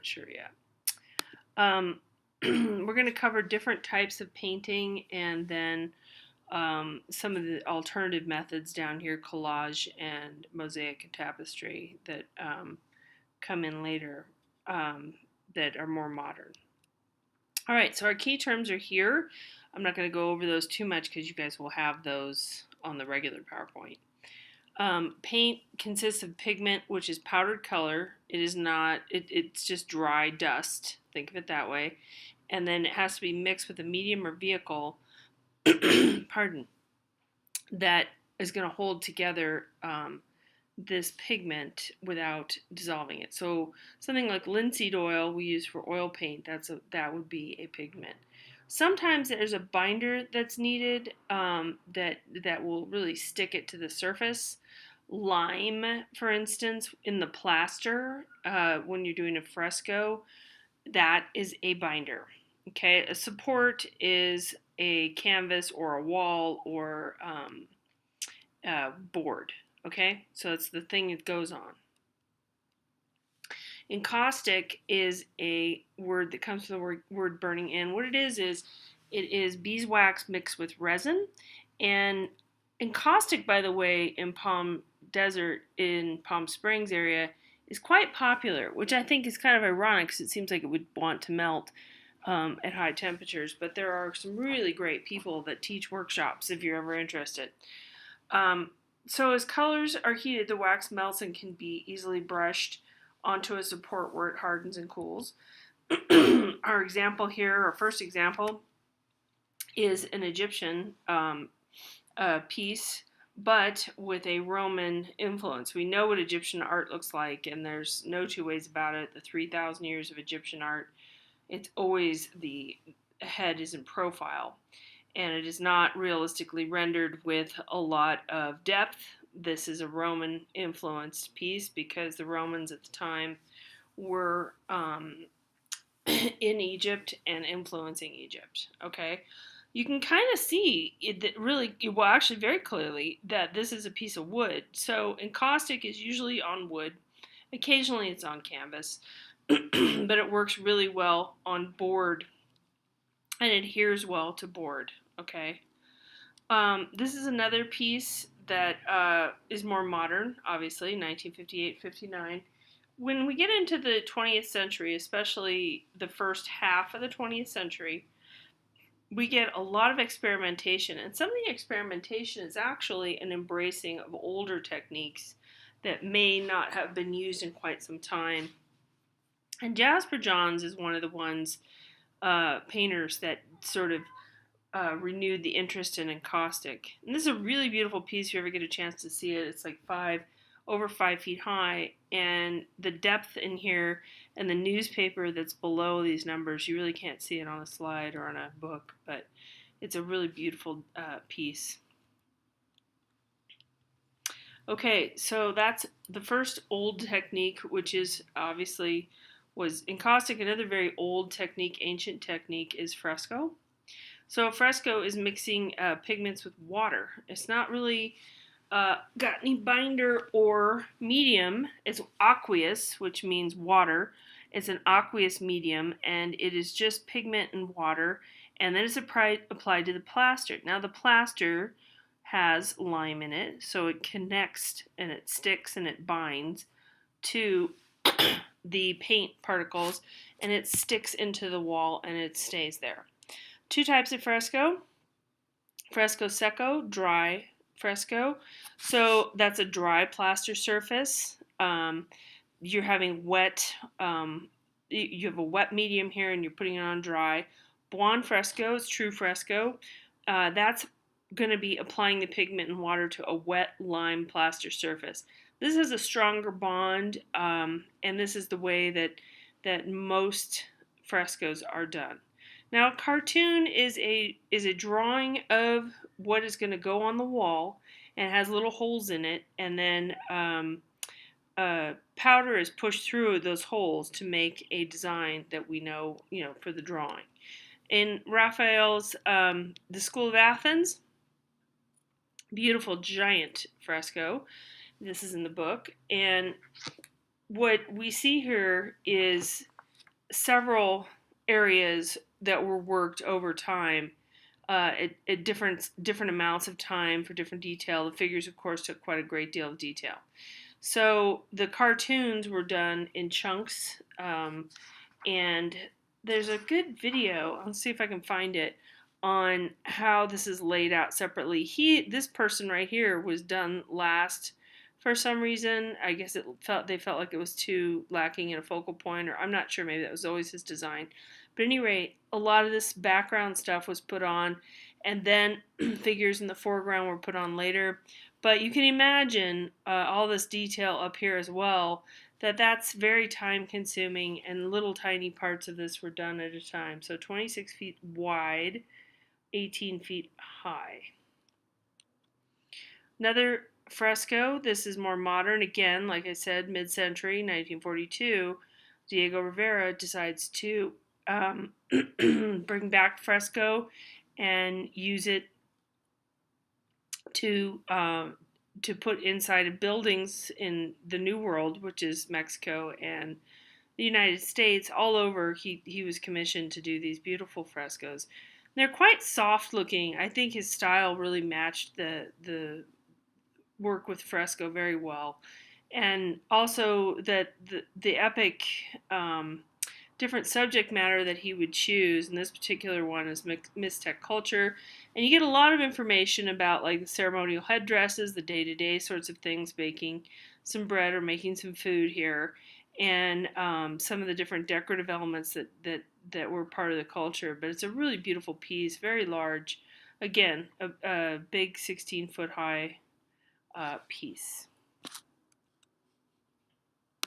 not sure yet. We're going to cover different types of painting and then some of the alternative methods down here, collage and mosaic and tapestry, that come in later, that are more modern. All right, so our key terms are here. I'm not going to go over those too much because you guys will have those on the regular PowerPoint. Paint consists of pigment, which is powdered color. It is not, it's just dry dust. Think of it that way. And then it has to be mixed with a medium or vehicle, pardon, that is going to hold together this pigment without dissolving it. So something like linseed oil we use for oil paint, that would be a pigment. Sometimes there's a binder that's needed that will really stick it to the surface. Lime, for instance, in the plaster, when you're doing a fresco, that is a binder. Okay, a support is a canvas or a wall or board. Okay, so it's the thing it goes on. Encaustic is a word that comes from the word burning in. What it is beeswax mixed with resin. And encaustic, by the way, in Palm Desert, in Palm Springs area, is quite popular, which I think is kind of ironic because it seems like it would want to melt at high temperatures. But there are some really great people that teach workshops if you're ever interested. So as colors are heated, the wax melts and can be easily brushed onto a support where it hardens and cools. Our example here, our first example, is an Egyptian piece, but with a Roman influence. We know what Egyptian art looks like, and there's no two ways about it. The 3,000 years of Egyptian art, it's always the head is in profile, and it is not realistically rendered with a lot of depth. This is a Roman influenced piece because the Romans at the time were in Egypt and influencing Egypt. Okay, you can kind of see it really, well, actually very clearly, that this is a piece of wood. So encaustic is usually on wood. Occasionally it's on canvas, but it works really well on board and adheres well to board. Okay. This is another piece that is more modern, obviously, 1958-59. When we get into the 20th century, especially the first half of the 20th century, we get a lot of experimentation. And some of the experimentation is actually an embracing of older techniques that may not have been used in quite some time. And Jasper Johns is one of the ones, painters, that sort of renewed the interest in encaustic. And this is a really beautiful piece if you ever get a chance to see it. It's like over 5 feet high, and the depth in here and the newspaper that's below these numbers, you really can't see it on a slide or on a book, but it's a really beautiful piece. Okay, so that's the first old technique, which is obviously was encaustic. Another very old technique, ancient technique, is fresco. So fresco is mixing pigments with water. It's not really got any binder or medium. It's aqueous, which means water. It's an aqueous medium, and it is just pigment and water, and then it's applied to the plaster. Now the plaster has lime in it, so it connects and it sticks and it binds to the paint particles, and it sticks into the wall and it stays there. Two types of fresco. Fresco secco, dry fresco. So that's a dry plaster surface. You're having wet, you have a wet medium here and you're putting it on dry. Buon fresco is true fresco. That's going to be applying the pigment and water to a wet lime plaster surface. This has a stronger bond, and this is the way that most frescoes are done. Now, a cartoon is a drawing of what is going to go on the wall, and it has little holes in it, and then powder is pushed through those holes to make a design that we know, for the drawing. In Raphael's The School of Athens, beautiful giant fresco. This is in the book, and what we see here is several areas that were worked over time at different amounts of time for different detail. The figures, of course, took quite a great deal of detail. So the cartoons were done in chunks, and there's a good video. I'll see if I can find it on how this is laid out separately. This person right here was done last for some reason. I guess they felt like it was too lacking in a focal point, or I'm not sure. Maybe that was always his design. But at any rate, a lot of this background stuff was put on, and then figures in the foreground were put on later. But you can imagine all this detail up here as well, that's very time consuming, and little tiny parts of this were done at a time. So 26 feet wide, 18 feet high. Another fresco, this is more modern, again, like I said, mid-century, 1942. Diego Rivera decides to bring back fresco and use it to put inside of buildings in the New World, which is Mexico and the United States. All over, he was commissioned to do these beautiful frescoes. They're quite soft looking. I think his style really matched the work with fresco very well, and also that the epic different subject matter that he would choose. And this particular one is Mixtec culture, and you get a lot of information about like the ceremonial headdresses, the day-to-day sorts of things, baking some bread or making some food here, and some of the different decorative elements that were part of the culture. But it's a really beautiful piece, very large. Again, a big 16-foot high piece.